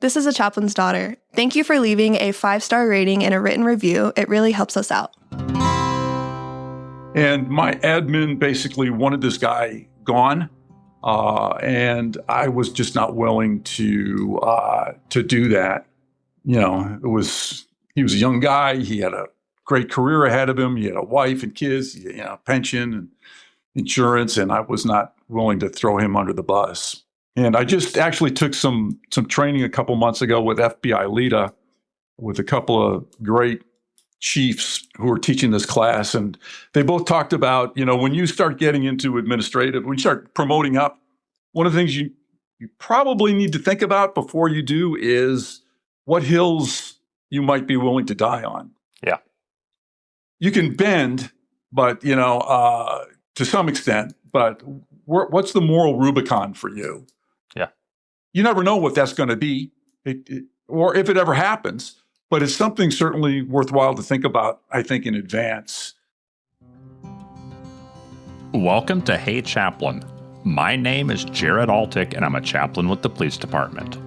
This is a chaplain's daughter. Thank you for leaving a 5-star rating and a written review. It really helps us out. And my admin basically wanted this guy gone. And I was just not willing to do that. You know, he was a young guy. He had a great career ahead of him. He had a wife and kids, pension and insurance, and I was not willing to throw him under the bus. And I just actually took some training a couple months ago with FBI LEDA with a couple of great chiefs who were teaching this class. And they both talked about, when you start getting into administrative, when you start promoting up, one of the things you probably need to think about before you do is what hills you might be willing to die on. Yeah. You can bend, but, to some extent, but what's the moral Rubicon for you? Yeah. You never know what that's going to be, or if it ever happens, but it's something certainly worthwhile to think about, I think, in advance. Welcome to Hey Chaplain. My name is Jared Altick, and I'm a chaplain with the police department.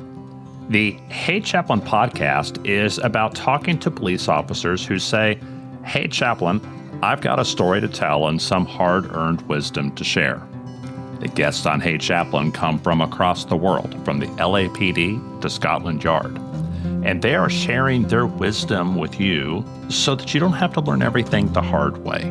The Hey Chaplain podcast is about talking to police officers who say, "Hey Chaplain, I've got a story to tell and some hard-earned wisdom to share." The guests on Hey Chaplain come from across the world, from the LAPD to Scotland Yard. And they are sharing their wisdom with you so that you don't have to learn everything the hard way.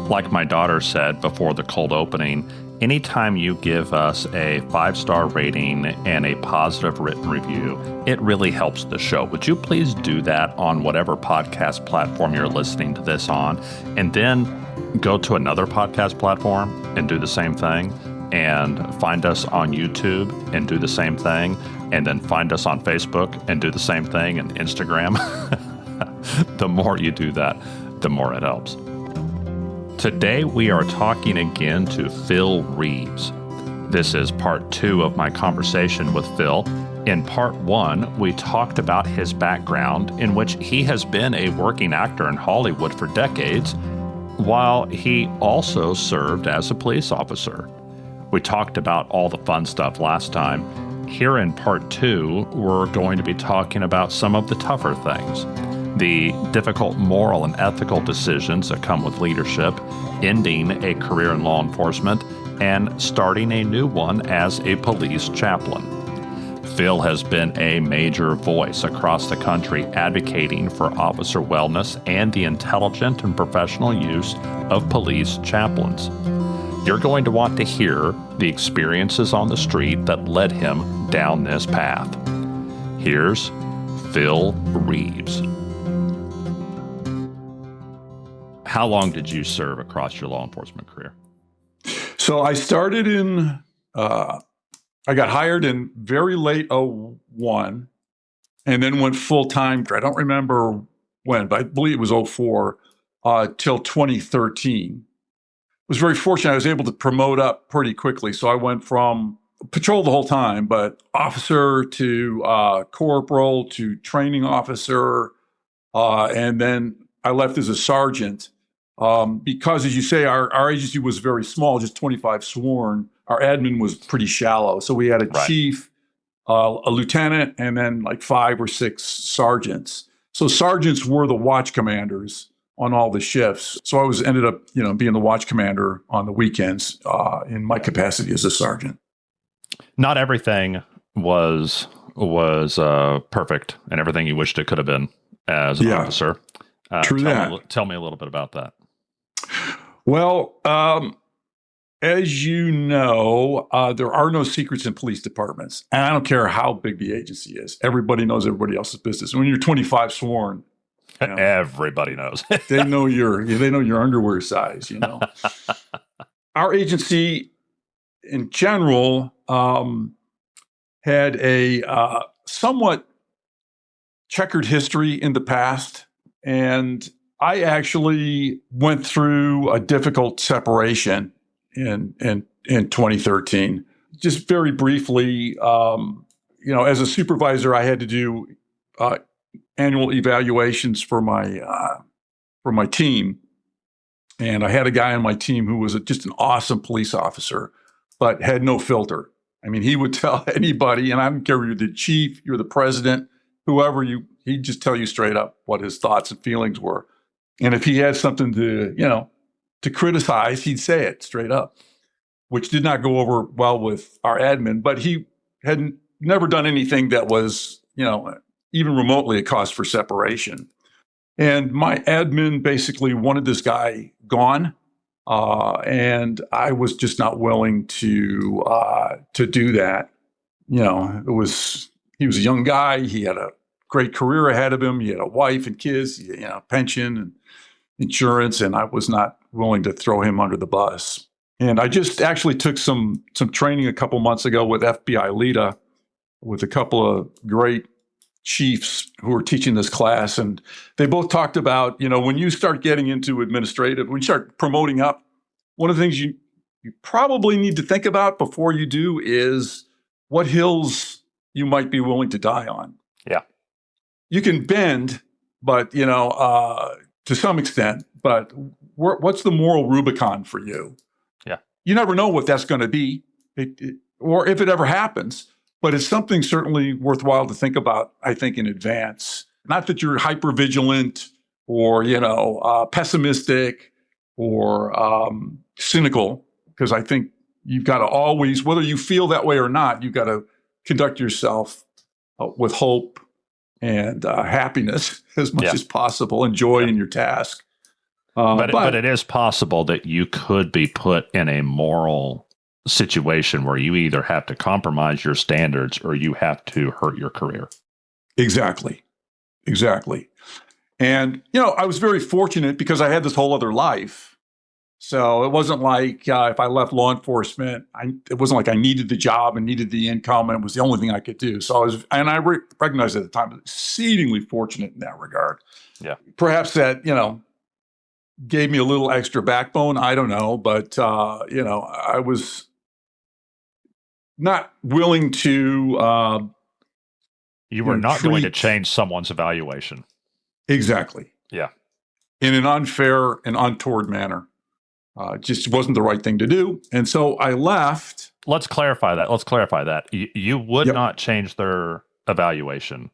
Like my daughter said before the cold opening, anytime you give us a 5-star rating and a positive written review, it really helps the show. Would you please do that on whatever podcast platform you're listening to this on, and then go to another podcast platform and do the same thing, and find us on YouTube and do the same thing, and then find us on Facebook and do the same thing, and Instagram. The more you do that, the more it helps. Today, we are talking again to Phil Reeves. This is part 2 of my conversation with Phil. In part 1, we talked about his background, in which he has been a working actor in Hollywood for decades, while he also served as a police officer. We talked about all the fun stuff last time. Here in part 2, we're going to be talking about some of the tougher things. The difficult moral and ethical decisions that come with leadership, ending a career in law enforcement, and starting a new one as a police chaplain. Phil has been a major voice across the country advocating for officer wellness and the intelligent and professional use of police chaplains. You're going to want to hear the experiences on the street that led him down this path. Here's Phil Reeves. How long did you serve across your law enforcement career? So I started I got hired in very late 01 and then went full-time. I don't remember when, but I believe it was 04 till 2013. I was very fortunate. I was able to promote up pretty quickly. So I went from patrol the whole time, but officer to corporal to training officer. And then I left as a sergeant. Because, as you say, our agency was very small, just 25 sworn. Our admin was pretty shallow. So we had a chief, a lieutenant, and then like 5 or 6 sergeants. So sergeants were the watch commanders on all the shifts. So I ended up, being the watch commander on the weekends in my capacity as a sergeant. Not everything was perfect and everything you wished it could have been as an officer. True that. Tell me a little bit about that. Well, as you know, there are no secrets in police departments. And I don't care how big the agency is. Everybody knows everybody else's business. When you're 25 sworn, everybody knows. they know your underwear size, Our agency in general had a somewhat checkered history in the past. And I actually went through a difficult separation in 2013. Just very briefly, as a supervisor, I had to do annual evaluations for my team, and I had a guy on my team who was just an awesome police officer, but had no filter. I mean, he would tell anybody, and I don't care if you're the chief, you're the president, whoever he'd just tell you straight up what his thoughts and feelings were. And if he had something to criticize, he'd say it straight up, which did not go over well with our admin, but he had never done anything that was, even remotely a cause for separation. And my admin basically wanted this guy gone. And I was just not willing to do that. He was a young guy. He had a great career ahead of him. He had a wife and kids, pension and insurance, and I was not willing to throw him under the bus. And I just actually took some training a couple months ago with FBI LEDA with a couple of great chiefs who were teaching this class. And they both talked about, when you start getting into administrative, when you start promoting up, one of the things you probably need to think about before you do is what hills you might be willing to die on. Yeah. You can bend, but, to some extent, but what's the moral Rubicon for you? Yeah. You never know what that's going to be, or if it ever happens, but it's something certainly worthwhile to think about, I think, in advance. Not that you're hyper-vigilant or, pessimistic or cynical, because I think you've got to always, whether you feel that way or not, you've got to conduct yourself with hope and happiness as much as possible, and joy in your task. But it is possible that you could be put in a moral situation where you either have to compromise your standards or you have to hurt your career. Exactly. And, I was very fortunate because I had this whole other life. So it wasn't like if I left law enforcement, it wasn't like I needed the job and needed the income, and it was the only thing I could do. So I recognized at the time, exceedingly fortunate in that regard. Yeah. Perhaps that, gave me a little extra backbone. I don't know. But, I was not willing to. You were not going to change someone's evaluation. Exactly. Yeah. In an unfair and untoward manner. Just wasn't the right thing to do. And so I left. Let's clarify that. You would not change their evaluation.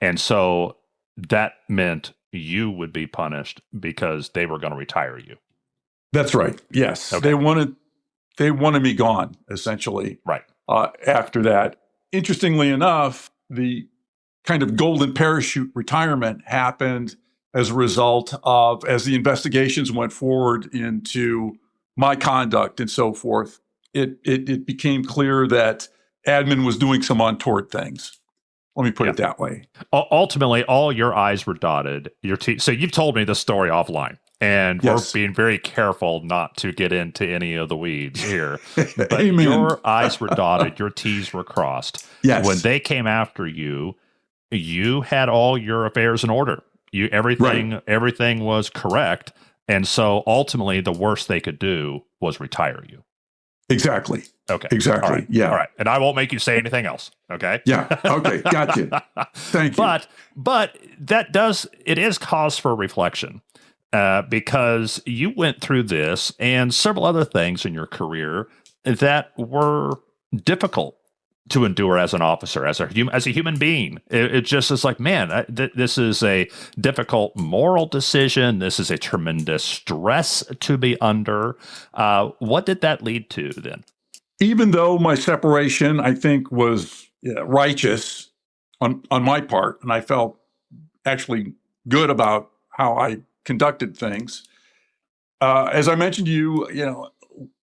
And so that meant you would be punished because they were going to retire you. That's right. Yes. Okay. They wanted me gone, essentially. Right. After that. Interestingly enough, the kind of golden parachute retirement happened as a result of, as the investigations went forward into my conduct and so forth, it became clear that admin was doing some untoward things. Let me put it that way. Ultimately, all your I's were dotted. So you've told me this story offline, and we're being very careful not to get into any of the weeds here. But Amen. Your I's were dotted, your T's were crossed. Yes. When they came after you, you had all your affairs in order. Everything was correct. And so ultimately the worst they could do was retire you. Exactly. Okay. Exactly. All right. Yeah. All right. And I won't make you say anything else. Okay. Yeah. Okay. Gotcha. Thank you. But it is cause for reflection because you went through this and several other things in your career that were difficult to endure as an officer, as a human being. It just is like, man, this is a difficult moral decision. This is a tremendous stress to be under. What did that lead to then? Even though my separation, I think, was righteous on my part, and I felt actually good about how I conducted things. As I mentioned to you,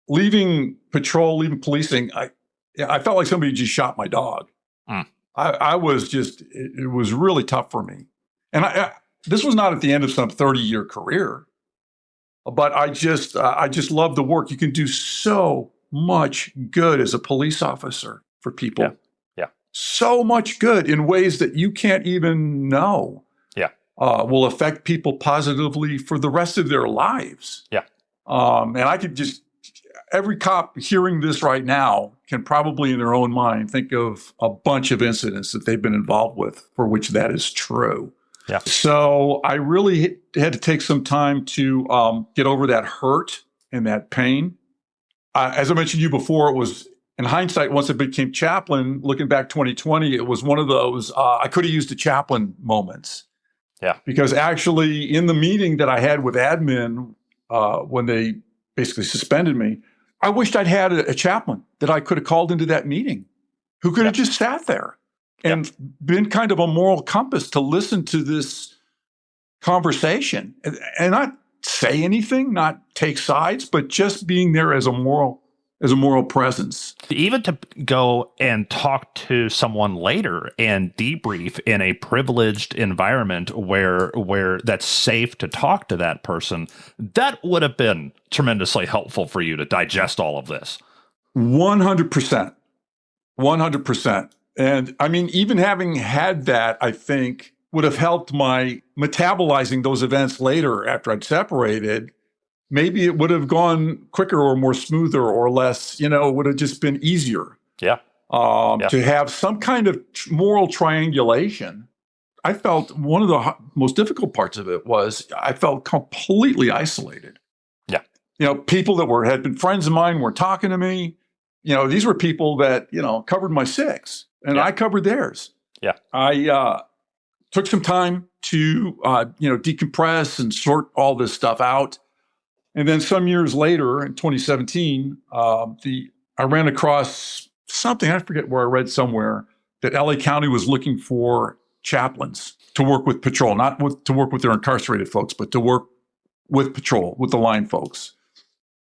leaving patrol, leaving policing, I felt like somebody just shot my dog. I was it was really tough for me. And this was not at the end of some 30-year career, but I just love the work. You can do so much good as a police officer for people. Yeah. So much good in ways that you can't even know. Yeah. Will affect people positively for the rest of their lives. Yeah. And I could every cop hearing this right now can probably in their own mind think of a bunch of incidents that they've been involved with for which that is true. Yeah. So I really had to take some time to get over that hurt and that pain. As I mentioned to you before, it was in hindsight, once I became chaplain, looking back 2020, it was one of those, I could have used a chaplain moments. Yeah. Because actually in the meeting that I had with admin, when they basically suspended me, I wished I'd had a chaplain that I could have called into that meeting who could have just sat there and been kind of a moral compass to listen to this conversation and not say anything, not take sides, but just being there as a moral presence. Even to go and talk to someone later and debrief in a privileged environment where that's safe to talk to that person, that would have been tremendously helpful for you to digest all of this. 100%. 100%. And I mean, even having had that, I think would have helped my metabolizing those events later after I'd separated. Maybe it would have gone quicker or more smoother or less, it would have just been easier. Yeah. To have some kind of moral triangulation. I felt one of the most difficult parts of it was I felt completely isolated. Yeah. People that had been friends of mine were talking to me. These were people that, covered my six and I covered theirs. Yeah. I took some time to, decompress and sort all this stuff out. And then some years later, in 2017, I ran across something, I forget where I read somewhere, that LA County was looking for chaplains to work with patrol, not to work with their incarcerated folks, but to work with patrol, with the line folks.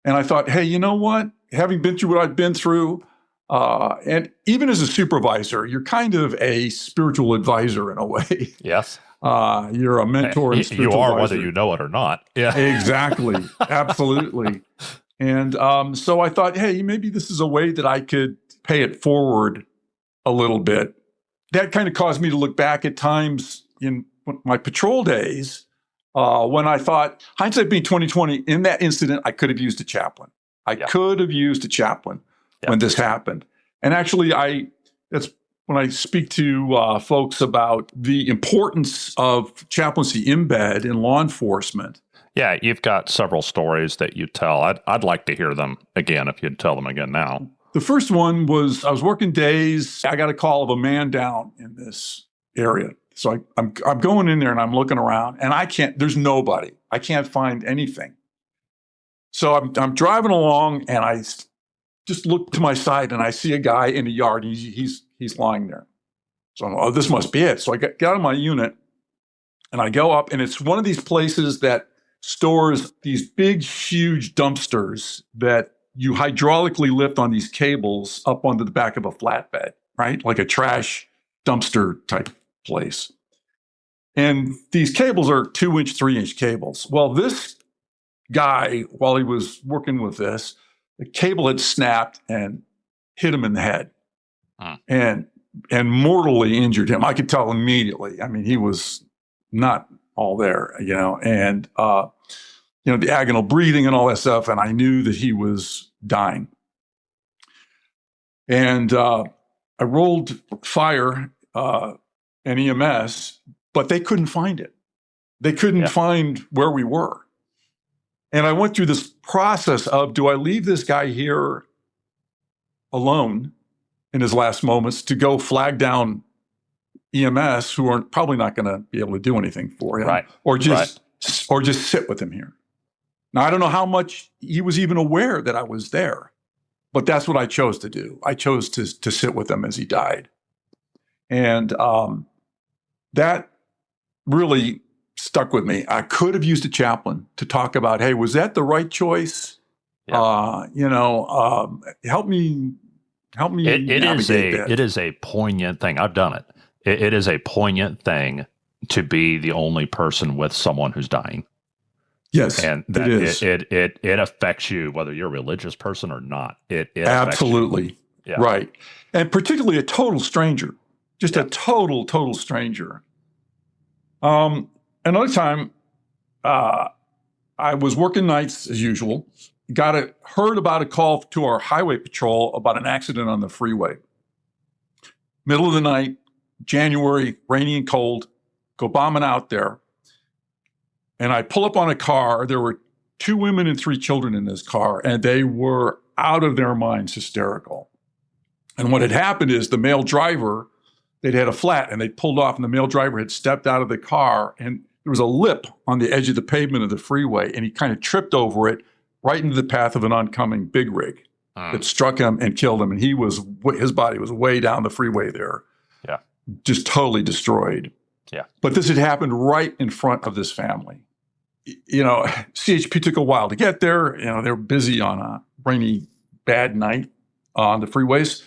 And I thought, hey, you know what? Having been through what I've been through, and even as a supervisor, you're kind of a spiritual advisor in a way. Yes. You're a mentor and spiritual you are, advisor. whether you know it or not. Yeah, exactly. Absolutely. And so I thought, hey, maybe this is a way that I could pay it forward a little bit. That kind of caused me to look back at times in my patrol days when I thought, hindsight being 2020, in that incident, I could have used a chaplain. I could have used a chaplain when this happened. And actually, that's when I speak to folks about the importance of chaplaincy embed in law enforcement. Yeah, you've got several stories that you tell. I'd like to hear them again if you'd tell them again now. The first one was I was working days. I got a call of a man down in this area. So I'm going in there and I'm looking around and there's nobody. I can't find anything. So I'm driving along and I just look to my side and I see a guy in the yard. And he's lying there. So this must be it. So I get out of my unit and I go up and it's one of these places that stores these big, huge dumpsters that you hydraulically lift on these cables up onto the back of a flatbed, right? Like a trash dumpster type place. And these cables are 2-inch, 3-inch cables. Well, this guy, while he was working with this, the cable had snapped and hit him in the head and mortally injured him. I could tell immediately. I mean, he was not all there, and, the agonal breathing and all that stuff. And I knew that he was dying. And I rolled fire and EMS, but they couldn't find it. They couldn't find where we were. And I went through this process of, do I leave this guy here alone in his last moments to go flag down EMS, who are probably not going to be able to do anything for him, or just sit with him here? Now, I don't know how much he was even aware that I was there, but that's what I chose to do. I chose to sit with him as he died. And that really stuck with me. I could have used a chaplain to talk about, hey, was that the right choice? Help me It is a poignant thing. I've done it. It is a poignant thing to be the only person with someone who's dying. Yes, and that it is. It affects you whether you're a religious person or not. It absolutely right, and particularly a total stranger, just a total stranger. Another time, I was working nights as usual. Heard about a call to our highway patrol about an accident on the freeway. Middle of the night, January, rainy and cold. Go bombing out there. And I pull up on a car. There were 2 women and 3 children in this car, and they were out of their minds hysterical. And what had happened is the male driver, they'd had a flat and they'd pulled off, and the male driver had stepped out of the car, and there was a lip on the edge of the pavement of the freeway, and he kind of tripped over it right into the path of an oncoming big rig that struck him and killed him. And his body was way down the freeway there. Yeah. Just totally destroyed. Yeah. But this had happened right in front of this family. CHP took a while to get there. They were busy on a rainy, bad night on the freeways.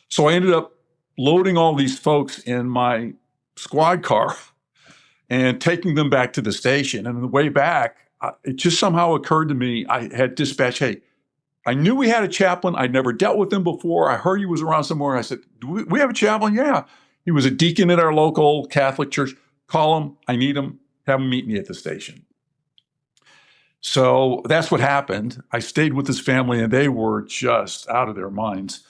So I ended up loading all these folks in my squad car and taking them back to the station. And on the way back, it just somehow occurred to me, I had dispatched, hey, I knew we had a chaplain. I'd never dealt with him before. I heard he was around somewhere. I said, do we have a chaplain? Yeah. He was a deacon at our local Catholic church. Call him. I need him. Have him meet me at the station. So that's what happened. I stayed with his family, and they were just out of their minds,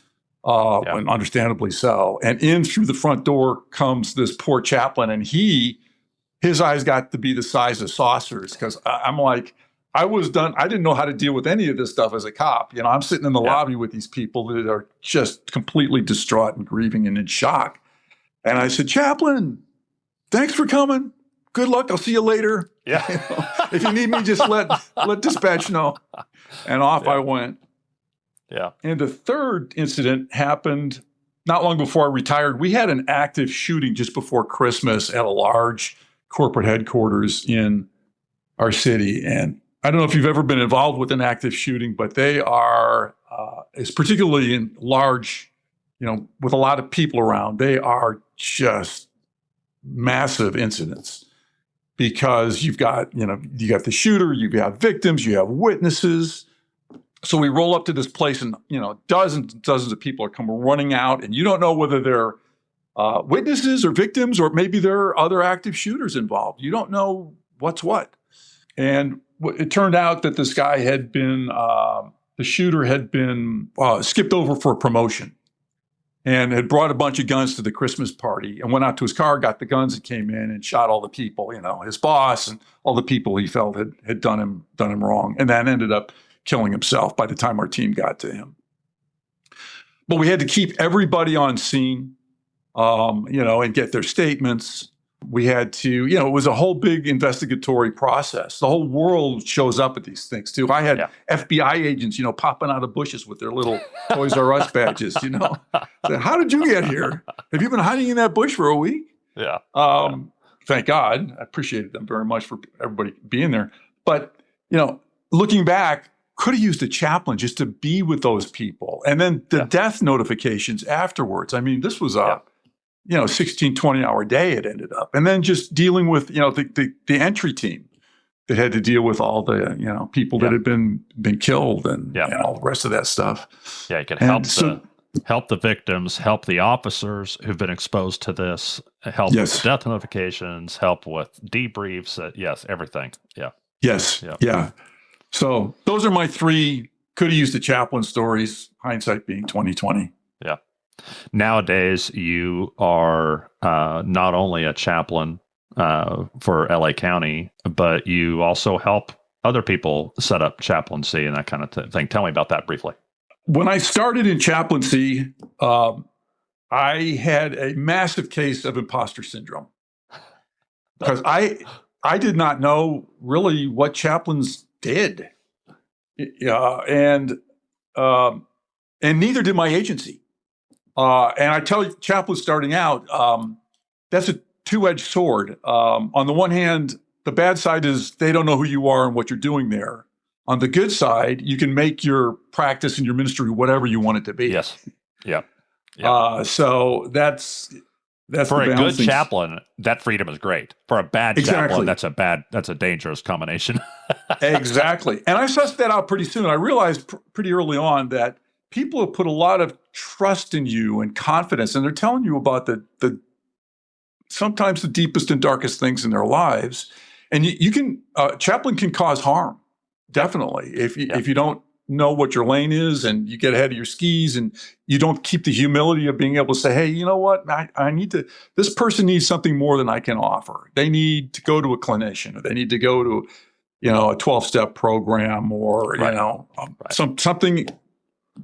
and understandably so. And in through the front door comes this poor chaplain, and his eyes got to be the size of saucers, because I'm like, I was done. I didn't know how to deal with any of this stuff as a cop. I'm sitting in the lobby with these people that are just completely distraught and grieving and in shock. And I said, Chaplain, thanks for coming. Good luck. I'll see you later. Yeah. If you need me, just let dispatch know. And off I went. Yeah. And the third incident happened not long before I retired. We had an active shooting just before Christmas at a large corporate headquarters in our city. And I don't know if you've ever been involved with an active shooting, but they are, it's particularly in large, with a lot of people around, they are just massive incidents, because you've got the shooter, you have victims, you have witnesses. So we roll up to this place, and, dozens and dozens of people are coming running out, and you don't know whether they're witnesses or victims, or maybe there are other active shooters involved. You don't know what's what. And it turned out that this guy had been, the shooter had been skipped over for a promotion and had brought a bunch of guns to the Christmas party, and went out to his car, got the guns, and came in and shot all the people, his boss and all the people he felt had done him wrong, and then ended up killing himself by the time our team got to him. But we had to keep everybody on scene, and get their statements. We had to, it was a whole big investigatory process. The whole world shows up at these things too. I had FBI agents, popping out of bushes with their little Toys R Us badges, Said, how did you get here? Have you been hiding in that bush for a week? Yeah. Thank God. I appreciated them very much for everybody being there. But, looking back, could have used a chaplain just to be with those people. And then the death notifications afterwards. I mean, this was a 16, 20-hour day it ended up. And then just dealing with, the entry team that had to deal with all the, people that had been killed and all the rest of that stuff. Yeah, you could help the victims, help the officers who've been exposed to this, help with death notifications, help with debriefs, everything. Yeah. Yes. Yeah. So those are my three could have used a chaplain stories, hindsight being 2020. Yeah. Nowadays, you are not only a chaplain for LA County, but you also help other people set up chaplaincy and that kind of thing. Tell me about that briefly. When I started in chaplaincy, I had a massive case of imposter syndrome, because I did not know really what chaplains did, and neither did my agency. And I tell you, chaplains starting out, that's a two-edged sword. On the one hand, the bad side is they don't know who you are and what you're doing there. On the good side, you can make your practice and your ministry whatever you want it to be. Yes. Yeah. So that's for a good chaplain, that freedom is great. For a bad chaplain, that's a dangerous combination. Exactly. And I sussed that out pretty soon. I realized pretty early on that people have put a lot of trust in you and confidence, and they're telling you about the sometimes the deepest and darkest things in their lives. And you can chaplain can cause harm, definitely, if you don't know what your lane is, and you get ahead of your skis, and you don't keep the humility of being able to say, hey, you know what, I need to, this person needs something more than I can offer. They need to go to a clinician, or they need to go to, a 12-step program, or, something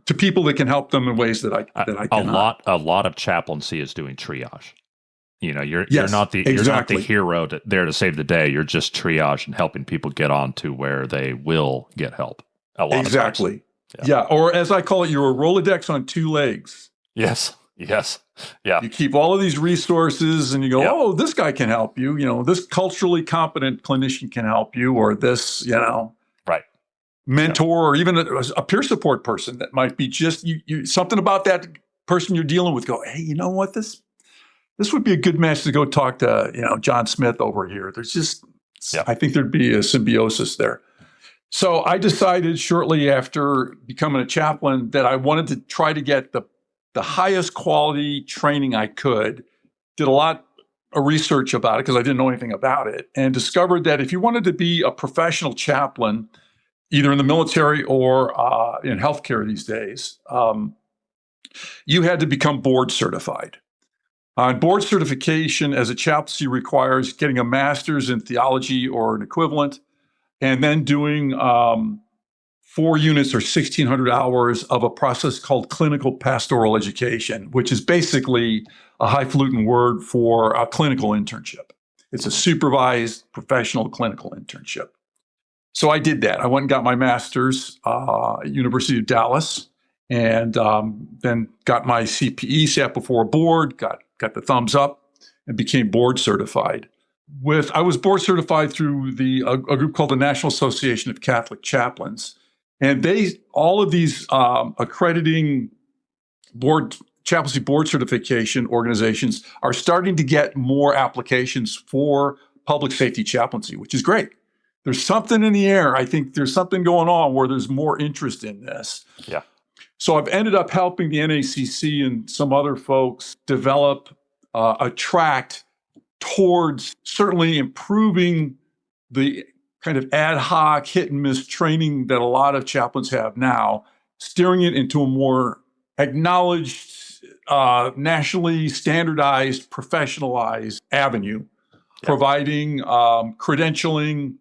to people that can help them in ways that I cannot. A lot of chaplaincy is doing triage. You know, you're Yes, not the exactly. hero there to save the day. You're just triage and helping people get on to where they will get help. A lot Exactly. of times. Yeah. Or as I call it, you're a Rolodex on two legs. Yes. Yeah. You keep all of these resources and you go, Yeah. oh, this guy can help you. You know, this culturally competent clinician can help you, or this, Right. mentor, or even a peer support person that might be just you something about that person you're dealing with. Go, hey, you know what? This would be a good match to go talk to, John Smith over here. There's just, I think there'd be a symbiosis there. So I decided shortly after becoming a chaplain that I wanted to try to get the highest quality training I could. Did a lot of research about it because I didn't know anything about it, and discovered that if you wanted to be a professional chaplain, either in the military or in healthcare these days, you had to become board certified. Board certification as a chaplaincy requires getting a master's in theology or an equivalent, and then doing 4 units or 1,600 hours of a process called clinical pastoral education, which is basically a highfalutin word for a clinical internship. It's a supervised professional clinical internship. So I did that. I went and got my master's at University of Dallas, and then got my CPE, sat before a board, got the thumbs up, and became board certified. I was board certified through a group called the National Association of Catholic Chaplains. And all of these accrediting chaplaincy board certification organizations are starting to get more applications for public safety chaplaincy, which is great. There's something in the air. I think there's something going on where there's more interest in this. Yeah. So I've ended up helping the NACC and some other folks develop a tract towards certainly improving the kind of ad hoc hit and miss training that a lot of chaplains have now, steering it into a more acknowledged, nationally standardized, professionalized avenue, providing credentialing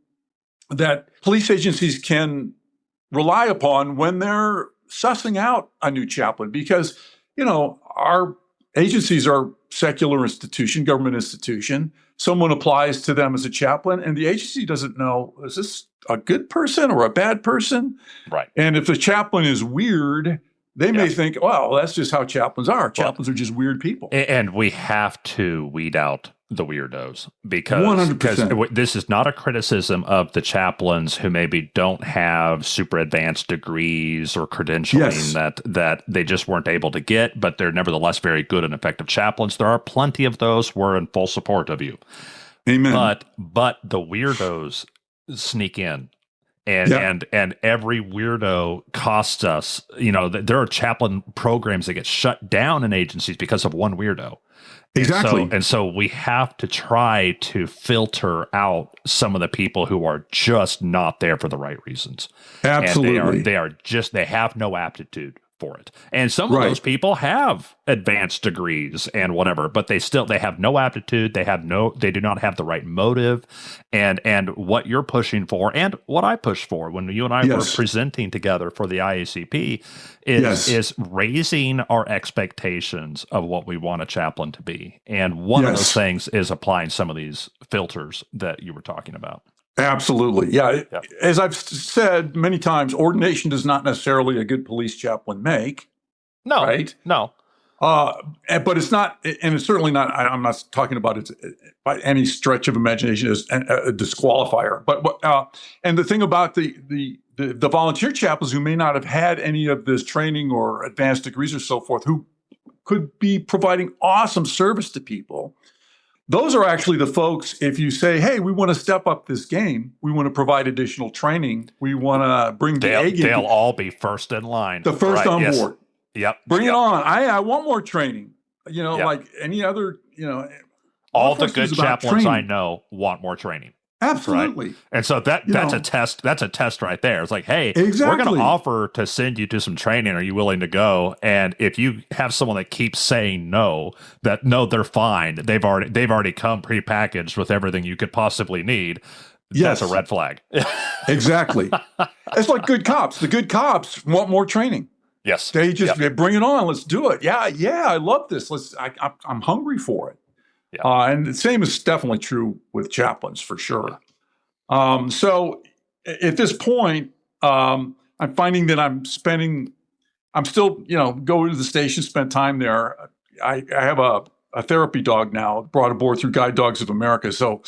that police agencies can rely upon when they're sussing out a new chaplain. Because, our agencies are secular institution, government institution. Someone applies to them as a chaplain, and the agency doesn't know, is this a good person or a bad person? Right. And if the chaplain is weird, they may think, well, that's just how chaplains are. Chaplains are just weird people. And we have to weed out the weirdos because 100%. This is not a criticism of the chaplains who maybe don't have super advanced degrees or credentialing that they just weren't able to get, but they're nevertheless very good and effective chaplains. There are plenty of those. We're in full support of you. Amen. But the weirdos sneak in. And every weirdo costs us. There are chaplain programs that get shut down in agencies because of one weirdo. Exactly. And so we have to try to filter out some of the people who are just not there for the right reasons. Absolutely. And they have no aptitude for it. And some of those people have advanced degrees and whatever, but they have no aptitude. They do not have the right motive. And what you're pushing for and what I push for when you and I were presenting together for the IACP is raising our expectations of what we want a chaplain to be. And one of those things is applying some of these filters that you were talking about. Absolutely. Yeah. As I've said many times, ordination does not necessarily a good police chaplain make. No. Right? No. But it's not, and it's certainly not, I'm not talking about it by any stretch of imagination as a disqualifier. But and the thing about the volunteer chaplains who may not have had any of this training or advanced degrees or so forth, who could be providing awesome service to people, those are actually the folks, if you say, hey, we want to step up this game, we want to provide additional training, we want to bring the A game. They'll all be first in line. The first on board. Yep. Bring it on. I want more training. Like any other, all the good chaplains I know want more training. Absolutely. Right? And so that's a test. That's a test right there. It's like, hey, we're going to offer to send you to some training. Are you willing to go? And if you have someone that keeps saying no, they're fine. They've already come prepackaged with everything you could possibly need. That's a red flag. Exactly. It's like good cops. The good cops want more training. Yes. They just bring it on. Let's do it. Yeah, I love this. I'm hungry for it. Yeah. And the same is definitely true with chaplains for sure. So at this point, I'm finding that I'm still, go to the station, spend time there. I have a therapy dog now, brought aboard through Guide Dogs of America. So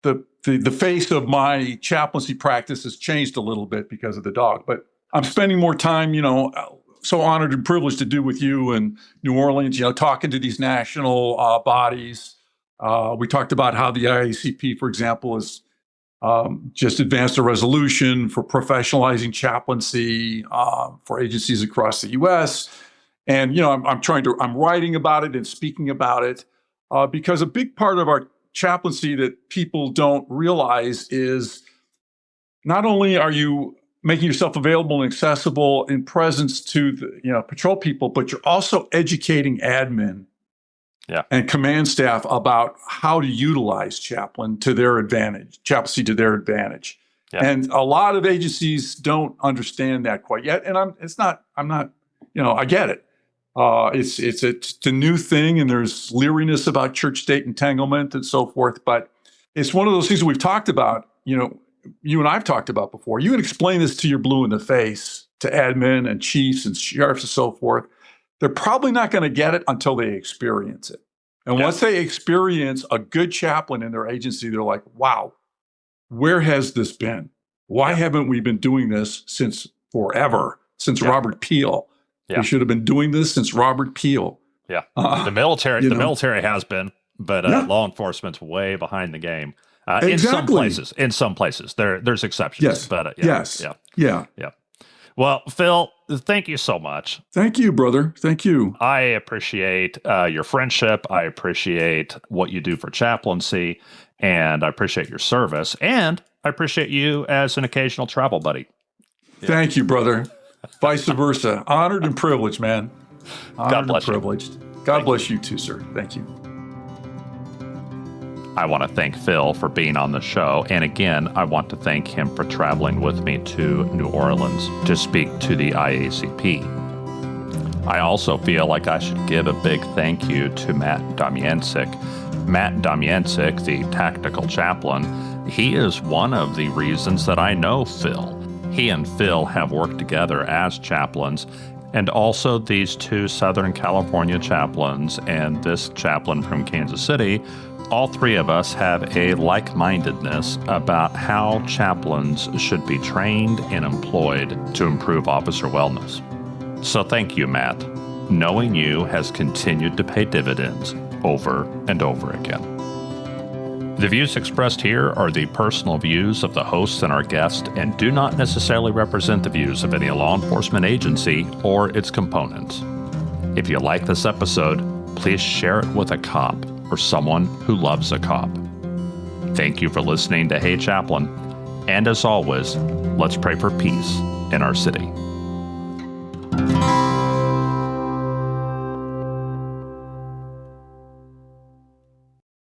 the face of my chaplaincy practice has changed a little bit because of the dog, but I'm spending more time, so honored and privileged to do with you in New Orleans, talking to these national bodies. We talked about how the IACP, for example, has just advanced a resolution for professionalizing chaplaincy for agencies across the U.S. And, I'm writing about it and speaking about it because a big part of our chaplaincy that people don't realize is not only are you making yourself available and accessible in presence to the patrol people, but you're also educating admin and command staff about how to utilize chaplaincy to their advantage. And a lot of agencies don't understand that quite yet. And I get it. It's a new thing, and there's leeriness about church-state entanglement and so forth. But it's one of those things that we've talked about, you and I've talked about before. You can explain this to your blue in the face, to admin and chiefs and sheriffs and so forth. They're probably not going to get it until they experience it. And once they experience a good chaplain in their agency, they're like, wow, where has this been? Why haven't we been doing this since forever, since Robert Peel? We should have been doing this since Robert Peel. Yeah. The military has been, but law enforcement's way behind the game. Exactly. In some places, there's exceptions. Yes. But Yeah. Well, Phil, thank you so much. Thank you, brother. Thank you. I appreciate your friendship. I appreciate what you do for chaplaincy, and I appreciate your service, and I appreciate you as an occasional travel buddy. Thank you, brother. Vice versa. Honored and privileged, man. God bless you. God bless you too, sir. Thank you. I want to thank Phil for being on the show. And again, I want to thank him for traveling with me to New Orleans to speak to the IACP. I also feel like I should give a big thank you to Matt Domyancic. Matt Domyancic, the tactical chaplain, he is one of the reasons that I know Phil. He and Phil have worked together as chaplains, and also these two Southern California chaplains and this chaplain from Kansas City. All three of us have a like-mindedness about how chaplains should be trained and employed to improve officer wellness. So thank you, Matt. Knowing you has continued to pay dividends over and over again. The views expressed here are the personal views of the hosts and our guest and do not necessarily represent the views of any law enforcement agency or its components. If you like this episode, please share it with a cop or someone who loves a cop. Thank you for listening to Hey Chaplain, and as always, let's pray for peace in our city.